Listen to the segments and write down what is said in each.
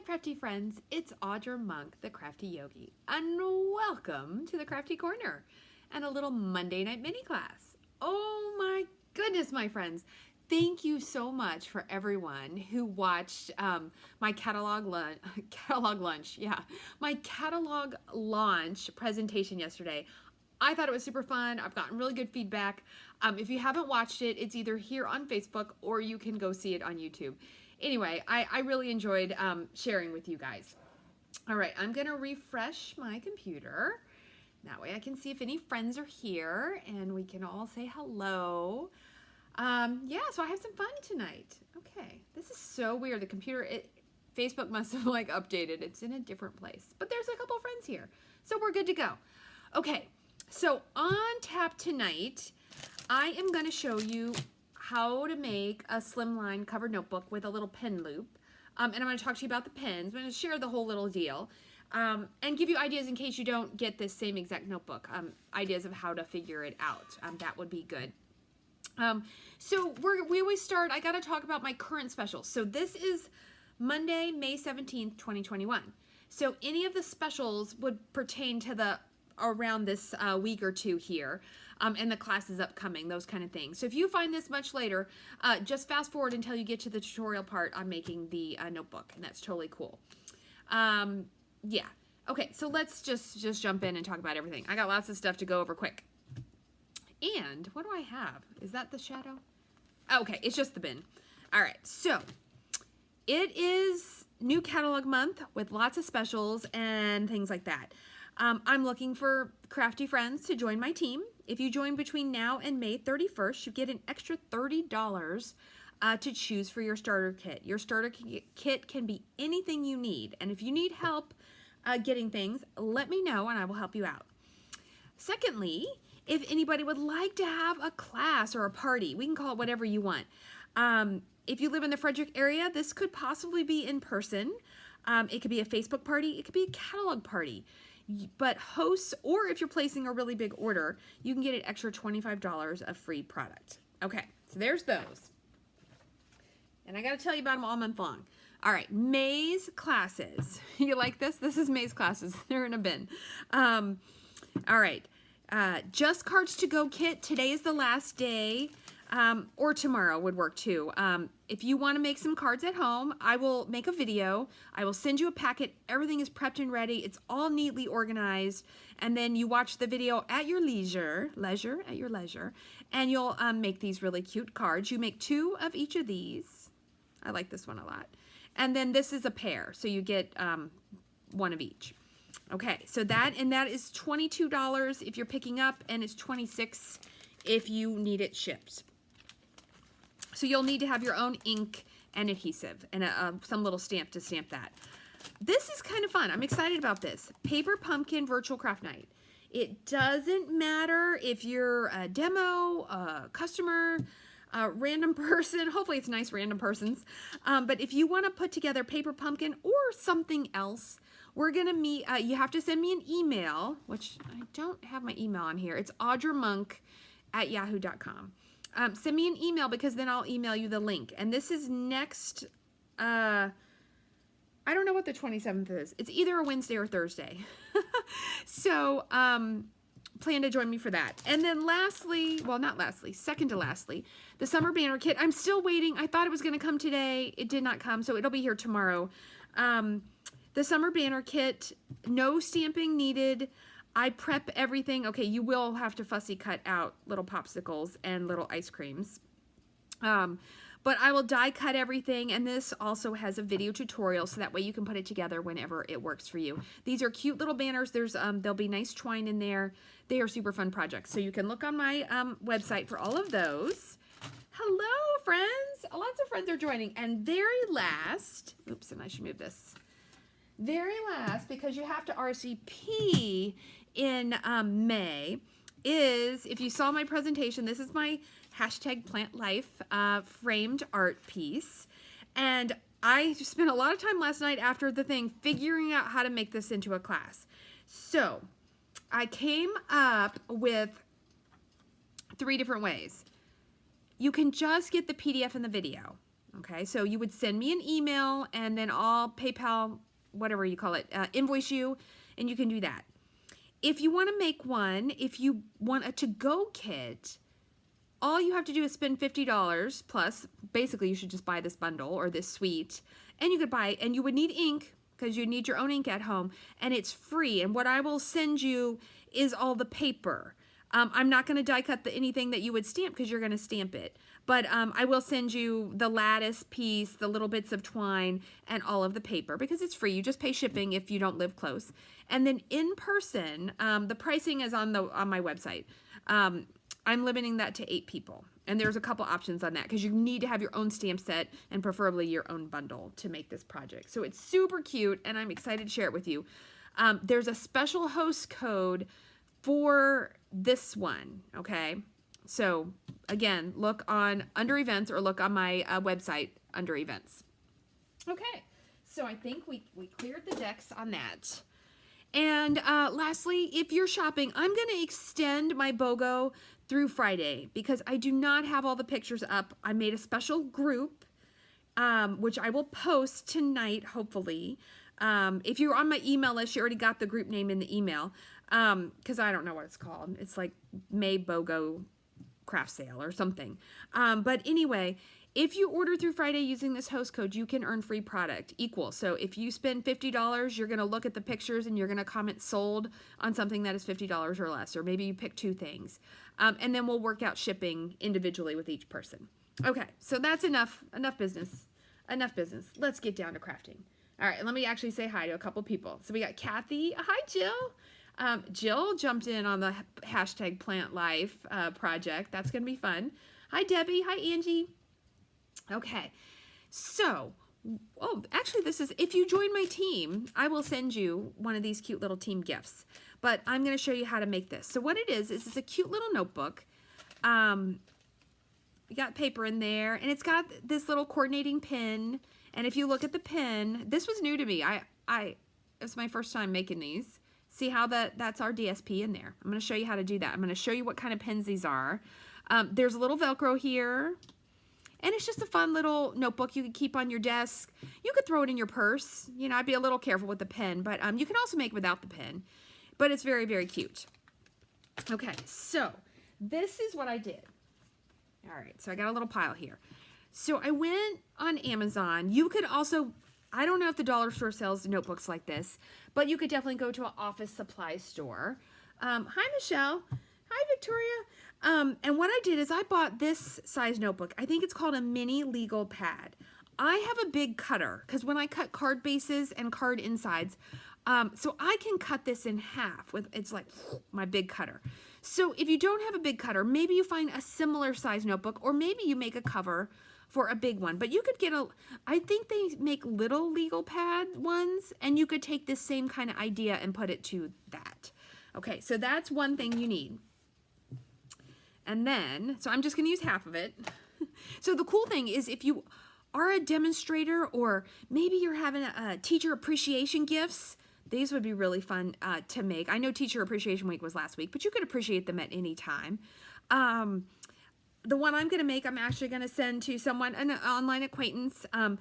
crafty friends, it's Audra Monk, the Crafty Yogi, and welcome to the Crafty Corner and a little Monday night mini class. Oh my goodness, my friends. Thank you so much for everyone who watched my catalog launch presentation yesterday. I thought it was super fun. I've gotten really good feedback. If you haven't watched it, it's either here on Facebook or you can go see it on YouTube. Anyway, I really enjoyed sharing with you guys. All right, I'm gonna refresh my computer. That way I can see if any friends are here and we can all say hello. Yeah, so I have some fun tonight. Okay, this is so weird. The computer, Facebook must have like updated. It's in a different place, but there's a couple friends here. So we're good to go. Okay, so on tap tonight, I am gonna show you how to make a slimline covered notebook with a little pen loop. And I'm going to talk to you about the pens. I'm going to share the whole little deal and give you ideas in case you don't get this same exact notebook, ideas of how to figure it out. That would be good. So we always start, I got to talk about my current specials. So this is Monday, May 17th, 2021. So any of the specials would pertain to around this week or two here. And the class is upcoming, those kind of things. So if you find this much later, just fast forward until you get to the tutorial part on making the notebook, and that's totally cool. Yeah. Okay, so let's just jump in and talk about everything. I got lots of stuff to go over quick. And what do I have? Is that the shadow? Okay, it's just the bin. All right, so it is new catalog month with lots of specials and things like that. I'm looking for crafty friends to join my team. If you join between now and May 31st, you get an extra $30 to choose for your starter kit. Your starter kit can be anything you need. And if you need help getting things, let me know and I will help you out. Secondly, if anybody would like to have a class or a party, we can call it whatever you want. If you live in the Frederick area, this could possibly be in person. It could be a Facebook party. It could be a catalog party. But hosts, or if you're placing a really big order, you can get an extra $25 of free product. Okay, so there's those. And I got to tell you about them all month long. All right, May's classes. You like this? This is May's classes. They're in a bin. All right, Just Cards to Go kit. Today is the last day. Or tomorrow would work too. If you want to make some cards at home, I will make a video. I will send you a packet. Everything is prepped and ready. It's all neatly organized. And then you watch the video at your leisure, and you'll make these really cute cards. You make 2 of each of these. I like this one a lot. And then this is a pair, so you get 1 of each. Okay, so that is $22 if you're picking up, and it's $26 if you need it shipped. So you'll need to have your own ink and adhesive and some little stamp to stamp that. This is kind of fun. I'm excited about this. Paper Pumpkin Virtual Craft Night. It doesn't matter if you're a demo, a customer, a random person. Hopefully it's nice random persons. But if you want to put together Paper Pumpkin or something else, we're going to meet. You have to send me an email, which I don't have my email on here. It's audramonk@yahoo.com. Send me an email because then I'll email you the link. And this is next, I don't know what the 27th is. It's either a Wednesday or Thursday. So plan to join me for that. And then lastly, well, not lastly, second to lastly, the summer banner kit. I'm still waiting. I thought it was going to come today. It did not come, so it'll be here tomorrow. The summer banner kit, no stamping needed. I prep everything. Okay, you will have to fussy cut out little popsicles and little ice creams. But I will die cut everything, and this also has a video tutorial, so that way you can put it together whenever it works for you. These are cute little banners. There'll be nice twine in there. They are super fun projects. So you can look on my website for all of those. Hello, friends. Lots of friends are joining. And very last, oops, and I should move this. Very last, because you have to RSVP in May, is, if you saw my presentation, this is my #PlantLife framed art piece. And I spent a lot of time last night after the thing figuring out how to make this into a class. So I came up with 3 different ways. You can just get the PDF and the video. Okay, so you would send me an email and then I'll PayPal, whatever you call it, invoice you, and you can do that. If you want to make one, if you want a to-go kit, all you have to do is spend $50 plus. Basically, you should just buy this bundle or this suite, and you could buy, and you would need ink because you need your own ink at home, and it's free. And what I will send you is all the paper. I'm not going to die cut anything that you would stamp because you're going to stamp it. But I will send you the lattice piece, the little bits of twine, and all of the paper because it's free. You just pay shipping if you don't live close. And then in person, the pricing is on my website. I'm limiting that to 8 people. And there's a couple options on that because you need to have your own stamp set and preferably your own bundle to make this project. So it's super cute and I'm excited to share it with you. There's a special host code for this one, okay? So again, look under events or look on my website under events. Okay, so I think we cleared the decks on that. And lastly, if you're shopping, I'm going to extend my BOGO through Friday because I do not have all the pictures up. I made a special group, which I will post tonight, hopefully. If you're on my email list, you already got the group name in the email because I don't know what it's called. It's like May BOGO craft sale or something. But anyway, if you order through Friday using this host code, you can earn free product equal. So if you spend $50, you're going to look at the pictures and you're going to comment sold on something that is $50 or less, or maybe you pick 2 things. And then we'll work out shipping individually with each person. Okay, so that's enough business. Enough business. Let's get down to crafting. All right, let me actually say hi to a couple people. So we got Kathy. Hi, Jill. Jill jumped in on the hashtag Plant Life project. That's going to be fun. Hi, Debbie. Hi, Angie. Okay, so, actually this is, if you join my team, I will send you one of these cute little team gifts, but I'm going to show you how to make this. So what it is it's a cute little notebook. You got paper in there, and it's got this little coordinating pin, and if you look at the pin, this was new to me. It's my first time making these. See how that's our DSP in there. I'm going to show you how to do that. I'm going to show you what kind of pins these are. There's a little Velcro here. And it's just a fun little notebook you could keep on your desk. You could throw it in your purse. You know, I'd be a little careful with the pen, but you can also make without the pen. But it's very, very cute. Okay, so this is what I did. All right, so I got a little pile here. So I went on Amazon. You could also, I don't know if the dollar store sells notebooks like this, but you could definitely go to an office supply store. Hi, Michelle. Hi, Victoria. And what I did is I bought this size notebook. I think it's called a mini legal pad. I have a big cutter because when I cut card bases and card insides, so I can cut this in half with, it's like my big cutter. So if you don't have a big cutter, maybe you find a similar size notebook, or maybe you make a cover for a big one. But you could get I think they make little legal pad ones, and you could take this same kind of idea and put it to that. Okay, so that's one thing you need. And then, so I'm just going to use half of it. So the cool thing is if you are a demonstrator, or maybe you're having a teacher appreciation gifts, these would be really fun to make. I know Teacher Appreciation Week was last week, but you could appreciate them at any time. The one I'm going to make, I'm actually going to send to someone, an online acquaintance. And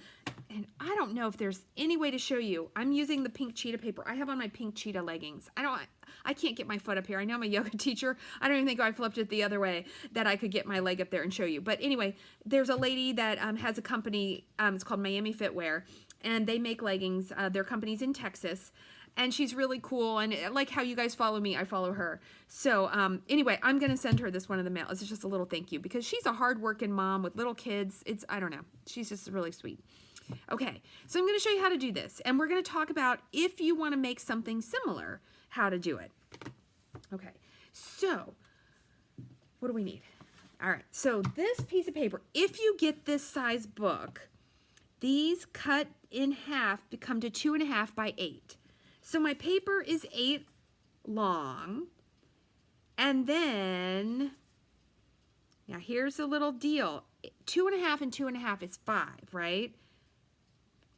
I don't know if there's any way to show you. I'm using the pink cheetah paper. I have on my pink cheetah leggings. I can't get my foot up here. I know I'm a yoga teacher. I don't even think I flipped it the other way that I could get my leg up there and show you. But anyway, there's a lady that has a company. It's called Miami Fitwear, and they make leggings. Their company's in Texas. And she's really cool, and like how you guys follow me, I follow her. So anyway, I'm going to send her this one in the mail. It's just a little thank you because she's a hard-working mom with little kids. I don't know. She's just really sweet. Okay, so I'm going to show you how to do this, and we're going to talk about if you want to make something similar, how to do it. Okay, so what do we need? All right, so this piece of paper, if you get this size book, these cut in half become to 2.5 by 8. So my paper is 8 long, and then, now here's a little deal. 2.5 and 2.5 is 5, right?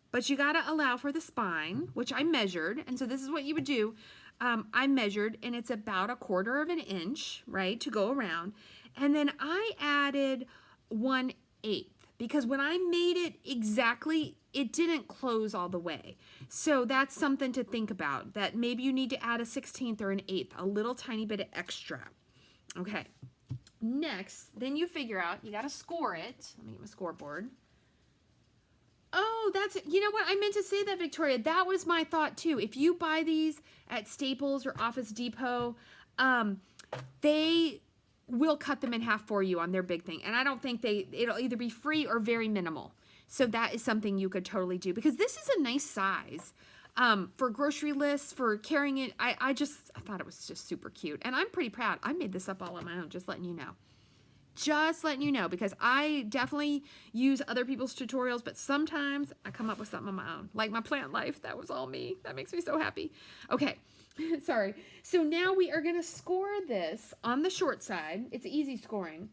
But you gotta allow for the spine, which I measured, and so this is what you would do. I measured, and it's about 1/4 inch, right, to go around, and then I added 1/8. because when I made it exactly, it didn't close all the way. So that's something to think about, that maybe you need to add a 16th or an 1/8, a little tiny bit of extra. Okay. Next, then you figure out, you got to score it. Let me get my scoreboard. Oh, that's, you know what? I meant to say that, Victoria. That was my thought too. If you buy these at Staples or Office Depot, they will cut them in half for you on their big thing. And I don't think it'll either be free or very minimal. So that is something you could totally do, because this is a nice size for grocery lists, for carrying it. I thought it was just super cute. And I'm pretty proud. I made this up all on my own, just letting you know. Just letting you know, because I definitely use other people's tutorials, but sometimes I come up with something on my own. Like my plant life, that was all me. That makes me so happy. Okay, sorry. So now we are gonna score this on the short side. It's easy scoring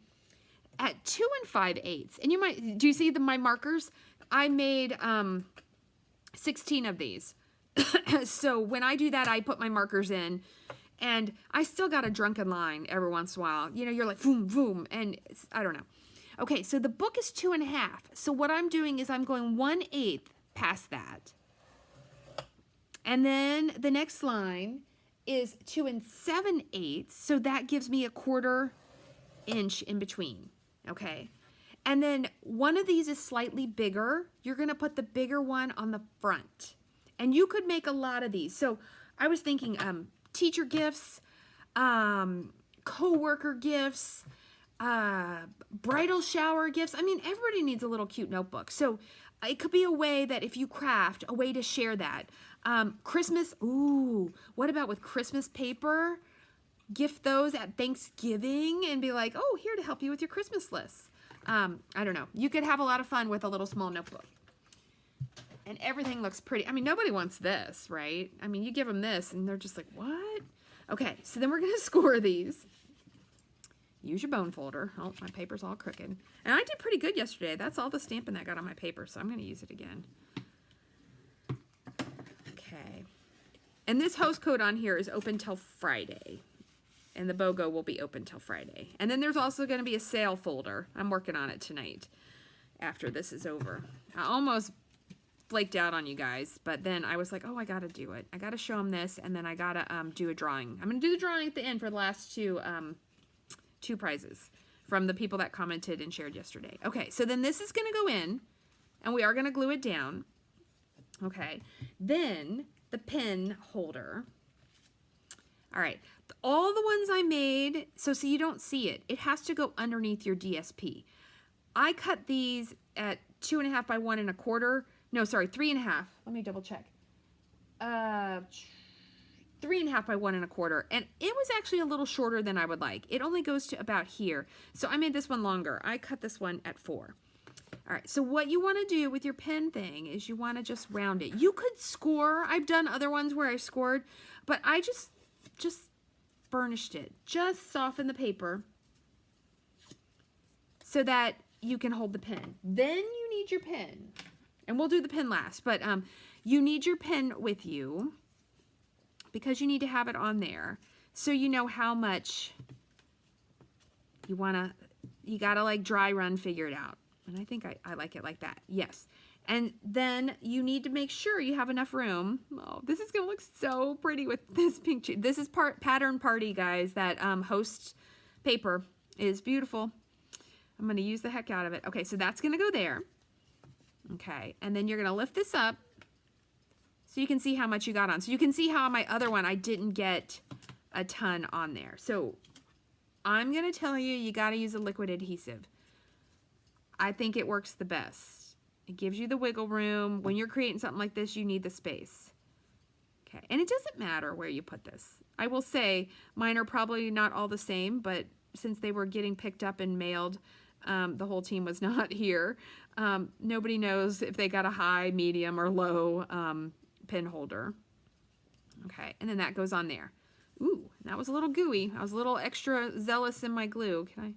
at 2 5/8. And you might, do you see my markers? I made 16 of these. So when I do that, I put my markers in. And I still got a drunken line every once in a while. You know, you're like, boom, boom, and I don't know. Okay, so the book is 2 1/2. So what I'm doing is I'm going 1/8 past that. And then the next line is 2 7/8. So that gives me a 1/4 inch in between, okay? And then one of these is slightly bigger. You're gonna put the bigger one on the front. And you could make a lot of these. So I was thinking, teacher gifts, co-worker gifts, bridal shower gifts. I mean, everybody needs a little cute notebook. So it could be a way that if you craft, a way to share that. Christmas, ooh, what about with Christmas paper? Gift those at Thanksgiving and be like, oh, here to help you with your Christmas list. I don't know. You could have a lot of fun with a little small notebook. And everything looks pretty. I mean, nobody wants this, right? I mean, you give them this and they're just like, what? Okay, so then we're going to score these. Use your bone folder. Oh, my paper's all crooked. And I did pretty good yesterday. That's all the stamping that got on my paper, so I'm going to use it again. Okay. And this host code on here is open till Friday. And the BOGO will be open till Friday. And then there's also going to be a sale folder. I'm working on it tonight after this is over. I almost flaked out on you guys, but then I was like, oh, I gotta do it. I gotta show them this, and then I gotta do a drawing. I'm gonna do the drawing at the end for the last two prizes from the people that commented and shared yesterday. Okay, so then this is gonna go in, and we are gonna glue it down. Okay, then the pen holder. All right, all the ones I made, so you don't see it. It has to go underneath your DSP. I cut these at 2 1/2 by 1 1/4. No, sorry, 3 1/2. Let me double check. 3 1/2 by 1 1/4. And it was actually a little shorter than I would like. It only goes to about here. So I made this one longer. I cut this one at 4. All right, so what you want to do with your pen thing is you want to just round it. You could score. I've done other ones where I scored, but I just burnished it. Just soften the paper so that you can hold the pen. Then you need your pen. And we'll do the pen last, but you need your pen with you because you need to have it on there so you know how much you gotta like dry run figure it out. And I think I like it like that. Yes. And then you need to make sure you have enough room. Oh, this is gonna look so pretty with this pink sheet. This is Pattern Party, guys. That host paper is beautiful. I'm gonna use the heck out of it. Okay, so that's gonna go there. Okay, and then you're going to lift this up so you can see how much you got on. So you can see how on my other one I didn't get a ton on there. So I'm going to tell you, you got to use a liquid adhesive. I think it works the best. It gives you the wiggle room. When you're creating something like this, you need the space. Okay, and it doesn't matter where you put this. I will say mine are probably not all the same, but since they were getting picked up and mailed, the whole team was not here. Nobody knows if they got a high, medium, or low pen holder. Okay, and then that goes on there. Ooh, that was a little gooey. I was a little extra zealous in my glue. Can I?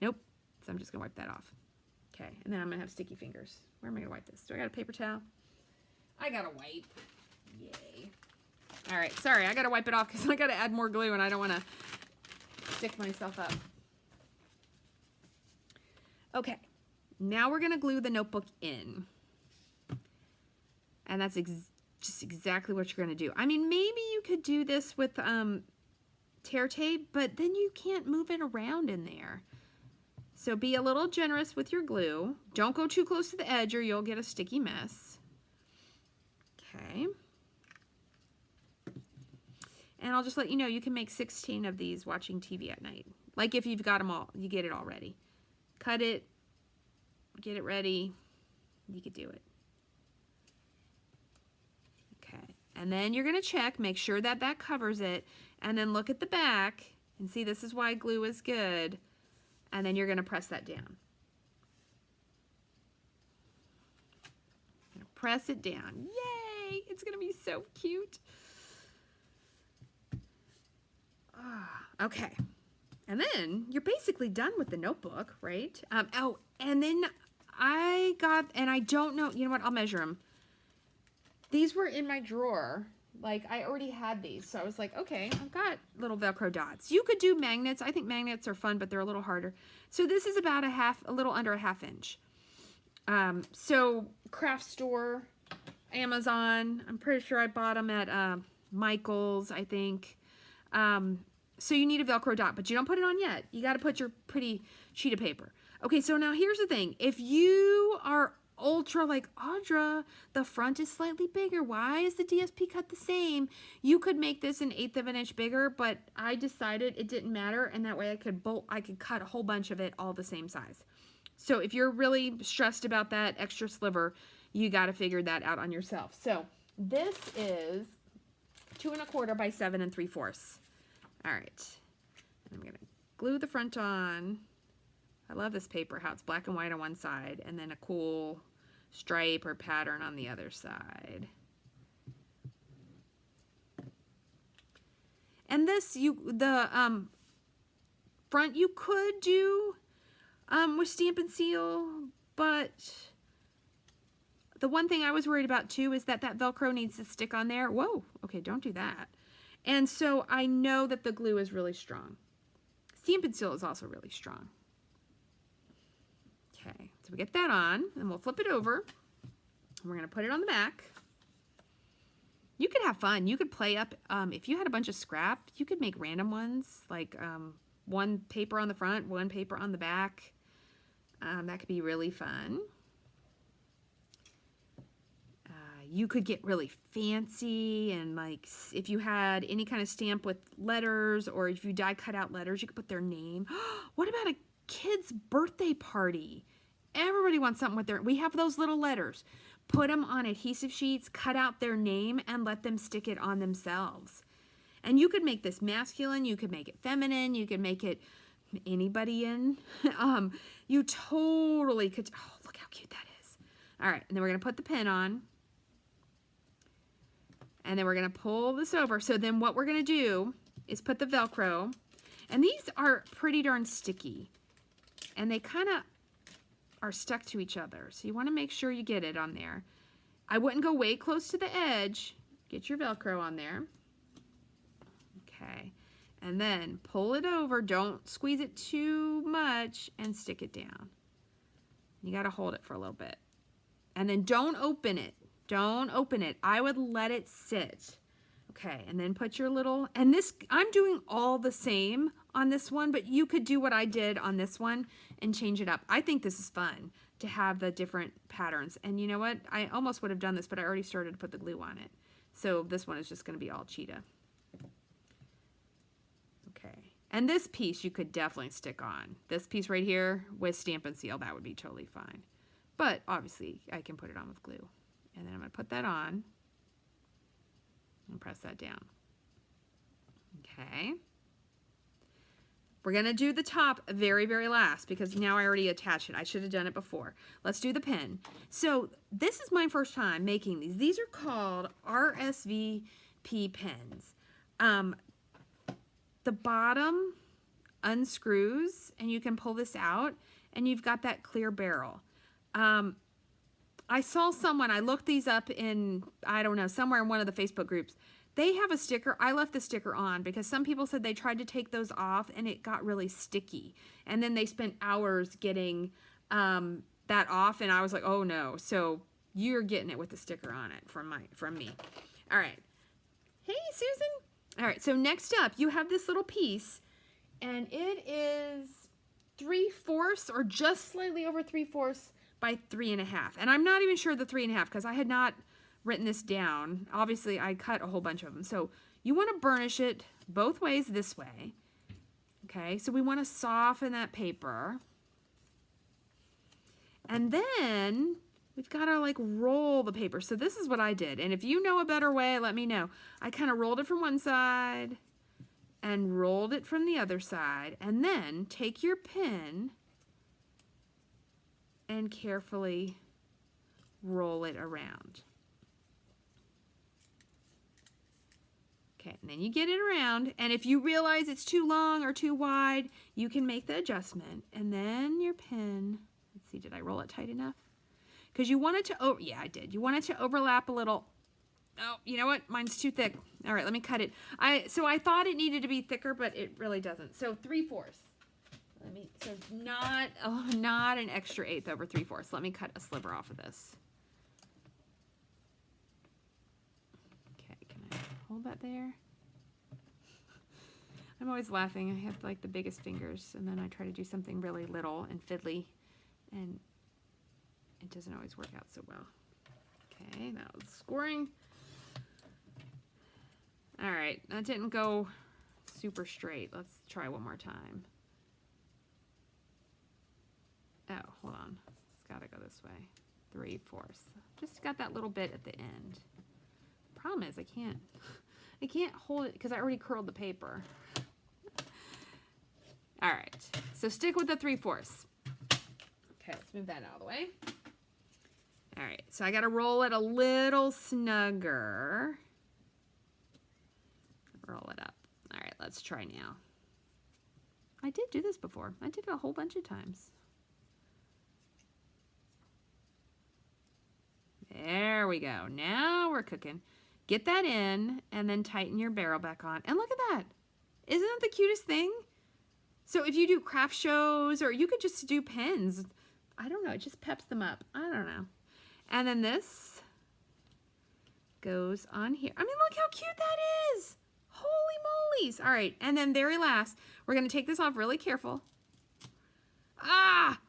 Nope. So I'm just gonna wipe that off. Okay, and then I'm gonna have sticky fingers. Where am I gonna wipe this? Do I got a paper towel? I got a wipe. Yay. All right, sorry, I gotta wipe it off because I gotta add more glue and I don't wanna stick myself up. Okay, Now we're going to glue the notebook in. And that's just exactly what you're going to do. I mean, maybe you could do this with tear tape, but then you can't move it around in there. So be a little generous with your glue. Don't go too close to the edge or you'll get a sticky mess. Okay. And I'll just let you know, you can make 16 of these watching TV at night. Like if you've got them all, you get it all ready. Cut it, get it ready, you could do it. Okay, and then you're gonna check, make sure that that covers it, and then look at the back and see this is why glue is good, and then you're gonna press that down. Press it down. Yay! It's gonna be so cute. Okay, and then you're basically done with the notebook, right? Oh, and then I got, and I don't know, you know what, I'll measure them. These were in my drawer, like I already had these, so I was like, okay, I've got little Velcro dots. You could do magnets. I think magnets are fun, but they're a little harder. So this is about a little under a half inch. So craft store, Amazon, I'm pretty sure I bought them at Michael's, I think. So you need a Velcro dot, but you don't put it on yet. You got to put your pretty sheet of paper. Okay, so now here's the thing. If you are ultra like Audra, the front is slightly bigger. Why is the DSP cut the same? You could make this 1/8 of an inch bigger, but I decided it didn't matter, and that way I could cut a whole bunch of it all the same size. So if you're really stressed about that extra sliver, you got to figure that out on yourself. So this is 2 1/4 by 7 3/4. All right, I'm gonna glue the front on. I love this paper, how it's black and white on one side and then a cool stripe or pattern on the other side. And this, the front you could do with Stampin' Seal, but the one thing I was worried about too is that that Velcro needs to stick on there. Whoa, okay, don't do that. And so I know that the glue is really strong. Stampin' Seal is also really strong. Okay, so we get that on, and we'll flip it over. And we're going to put it on the back. You could have fun. You could play up, if you had a bunch of scrap, you could make random ones, like one paper on the front, one paper on the back. That could be really fun. You could get really fancy, and like if you had any kind of stamp with letters, or if you die cut out letters, you could put their name. What about a kid's birthday party? Everybody wants something with their, we have those little letters. Put them on adhesive sheets, cut out their name, and let them stick it on themselves. And you could make this masculine, you could make it feminine, you could make it anybody in. You totally could, oh, look how cute that is. All right, and then we're gonna put the pen on. And then we're going to pull this over. So then what we're going to do is put the Velcro. And these are pretty darn sticky. And they kind of are stuck to each other. So you want to make sure you get it on there. I wouldn't go way close to the edge. Get your Velcro on there. Okay. And then pull it over. Don't squeeze it too much and stick it down. You got to hold it for a little bit. And then don't open it. Don't open it. I would let it sit. Okay, and then put your little, and this, I'm doing all the same on this one, but you could do what I did on this one and change it up. I think this is fun to have the different patterns. And you know what? I almost would have done this, but I already started to put the glue on it. So this one is just going to be all cheetah. Okay, and this piece you could definitely stick on. This piece right here with Stampin' Seal, that would be totally fine. But obviously I can put it on with glue. And then I'm going to put that on and press that down. Okay. We're going to do the top very, very last because now I already attached it. I should have done it before. Let's do the pen. So this is my first time making these. These are called Rsvp Pens. The bottom unscrews and you can pull this out and you've got that clear barrel. I saw someone, I looked these up in, I don't know, somewhere in one of the Facebook groups. They have a sticker. I left the sticker on because some people said they tried to take those off and it got really sticky. And then they spent hours getting the that off, and I was like, oh no. So you're getting it with the sticker on it from me. All right. Hey, Susan. All right, so next up, you have this little piece, and it is 3/4 or just slightly over 3/4 by 3.5. And I'm not even sure the 3.5 because I had not written this down. Obviously, I cut a whole bunch of them. So you want to burnish it both ways this way. Okay, so we want to soften that paper. And then we've got to like roll the paper. So this is what I did. And if you know a better way, let me know. I kind of rolled it from one side and rolled it from the other side. And then take your pen and carefully roll it around. Okay, and then you get it around. And if you realize it's too long or too wide, you can make the adjustment. And then your pen, let's see, did I roll it tight enough? Because you want it to, yeah, I did. You want it to overlap a little. Oh, you know what? Mine's too thick. All right, let me cut it. So I thought it needed to be thicker, but it really doesn't. So 3/4. So not an extra 1/8 over 3/4. Let me cut a sliver off of this. Okay, can I hold that there? I'm always laughing. I have like the biggest fingers, and then I try to do something really little and fiddly, and it doesn't always work out so well. Okay, now it's scoring. All right, that didn't go super straight. Let's try one more time. Oh, hold on. It's got to go this way. 3/4. Just got that little bit at the end. The problem is I can't hold it because I already curled the paper. All right, so stick with the 3/4. Okay, let's move that out of the way. All right, so I got to roll it a little snugger. Roll it up. All right, let's try now. I did do this before. I did it a whole bunch of times. There we go. Now we're cooking. Get that in and then tighten your barrel back on. And look at that. Isn't that the cutest thing? So if you do craft shows, or you could just do pens, I don't know, it just peps them up. I don't know. And then this goes on here. I mean, look how cute that is. Holy moly's. All right, and then very last, we're gonna take this off really careful. Ah!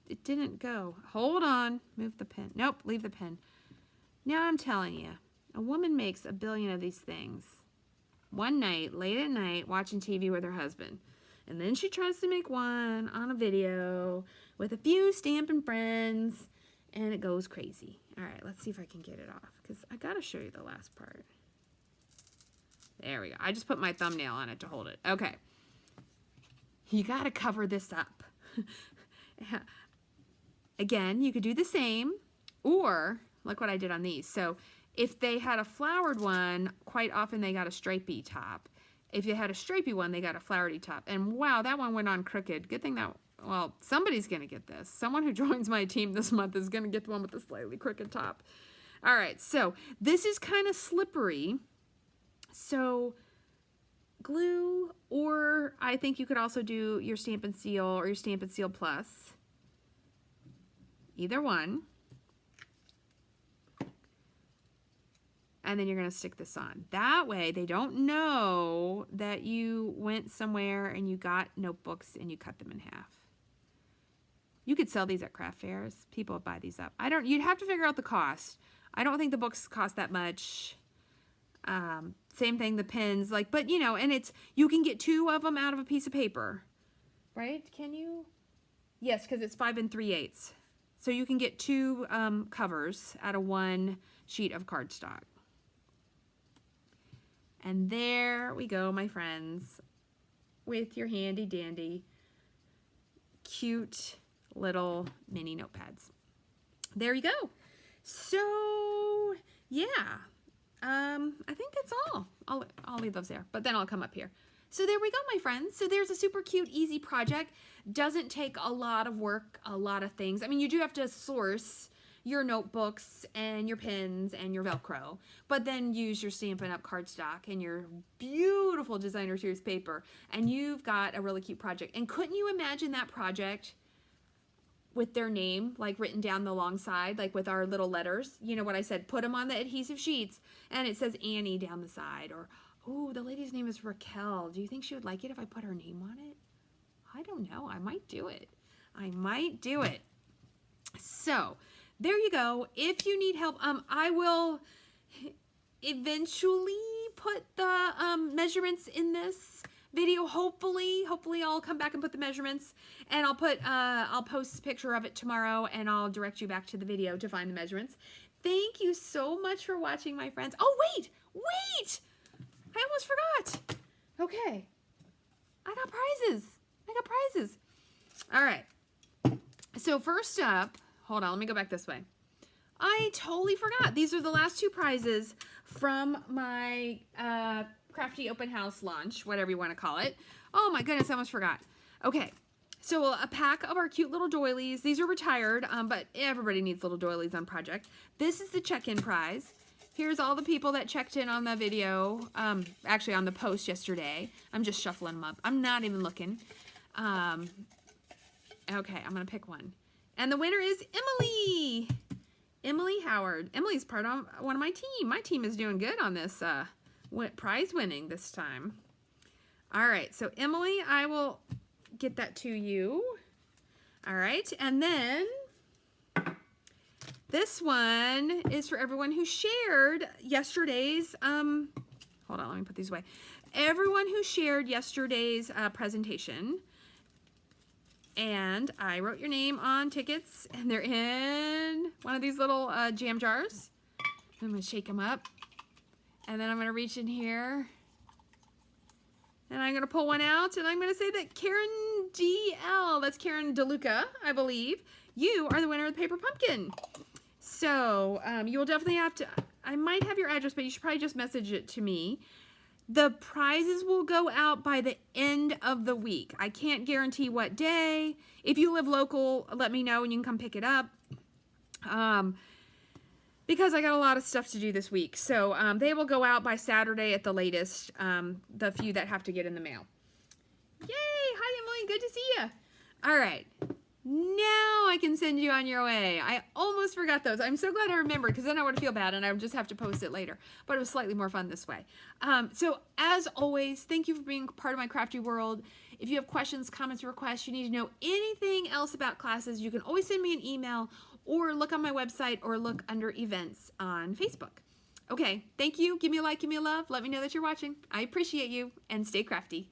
It didn't go. Hold on. Move the pen. Nope, leave the pen. Now I'm telling you, a woman makes a billion of these things. One night, late at night, watching TV with her husband. And then she tries to make one on a video with a few Stampin' friends, and it goes crazy. All right, let's see if I can get it off, because I got to show you the last part. There we go. I just put my thumbnail on it to hold it. Okay. You got to cover this up. Again, you could do the same, or look what I did on these. So if they had a flowered one, quite often they got a stripey top. If you had a stripey one, they got a flowery top. And wow, that one went on crooked. Good thing that, well, somebody's going to get this. Someone who joins my team this month is going to get the one with the slightly crooked top. All right, so this is kind of slippery. So glue, or I think you could also do your Stampin' Seal or your Stampin' Seal Plus. Either one. And then you're going to stick this on. That way they don't know that you went somewhere and you got notebooks and you cut them in half. You could sell these at craft fairs. People would buy these up. You'd have to figure out the cost. I don't think the books cost that much. Same thing, the pens, but you know, and you can get 2 of them out of a piece of paper, right? Can you? Yes, because it's 5 3/8. So you can get 2 covers out of 1 sheet of cardstock. And there we go, my friends, with your handy dandy, cute little mini notepads. There you go. So yeah, I think that's all. I'll leave those there, but then I'll come up here. So there we go, my friends. So there's a super cute, easy project. Doesn't take a lot of work, a lot of things. I mean, you do have to source your notebooks and your pens and your Velcro, but then use your Stampin' Up! Cardstock and your beautiful designer series paper, and you've got a really cute project. And couldn't you imagine that project with their name, like written down the long side, like with our little letters. You know what I said, put them on the adhesive sheets, and it says Annie down the side. Or, oh, the lady's name is Raquel. Do you think she would like it if I put her name on it? I don't know. I might do it. I might do it. So, there you go. If you need help, I will eventually put the measurements in this video. Hopefully I'll come back and put the measurements, and I'll post a picture of it tomorrow, and I'll direct you back to the video to find the measurements. Thank you so much for watching, my friends. Oh, wait! I almost forgot. Okay. I got prizes. All right. So first up, hold on, let me go back this way. I totally forgot. These are the last two prizes from my Crafty Open House launch, whatever you want to call it. Oh my goodness, I almost forgot. Okay, so a pack of our cute little doilies. These are retired, but everybody needs little doilies on project. This is the check-in prize. Here's all the people that checked in on the video, actually on the post yesterday. I'm just shuffling them up. I'm not even looking. Okay, I'm going to pick one. And the winner is Emily. Emily Howard. Emily's part of one of my team. My team is doing good on this prize winning this time. All right, so Emily, I will get that to you. All right, and then this one is for everyone who shared yesterday's, hold on, let me put these away. Everyone who shared yesterday's presentation. And I wrote your name on tickets, and they're in one of these little jam jars. I'm going to shake them up. And then I'm going to reach in here. And I'm going to pull one out, and I'm going to say that Karen DL, that's Karen DeLuca, I believe, you are the winner of the paper pumpkin. So you will definitely have to, I might have your address, but you should probably just message it to me. The prizes will go out by the end of the week. I can't guarantee what day. If you live local, let me know and you can come pick it up. Because I got a lot of stuff to do this week. So they will go out by Saturday at the latest, the few that have to get in the mail. Yay! Hi, Emily. Good to see you. All right. Now I can send you on your way. I almost forgot those. I'm so glad I remembered, because then I would feel bad and I would just have to post it later. But it was slightly more fun this way. So as always, thank you for being part of my crafty world. If you have questions, comments, requests, you need to know anything else about classes, you can always send me an email or look on my website or look under events on Facebook. Okay, thank you. Give me a like, give me a love. Let me know that you're watching. I appreciate you, and stay crafty.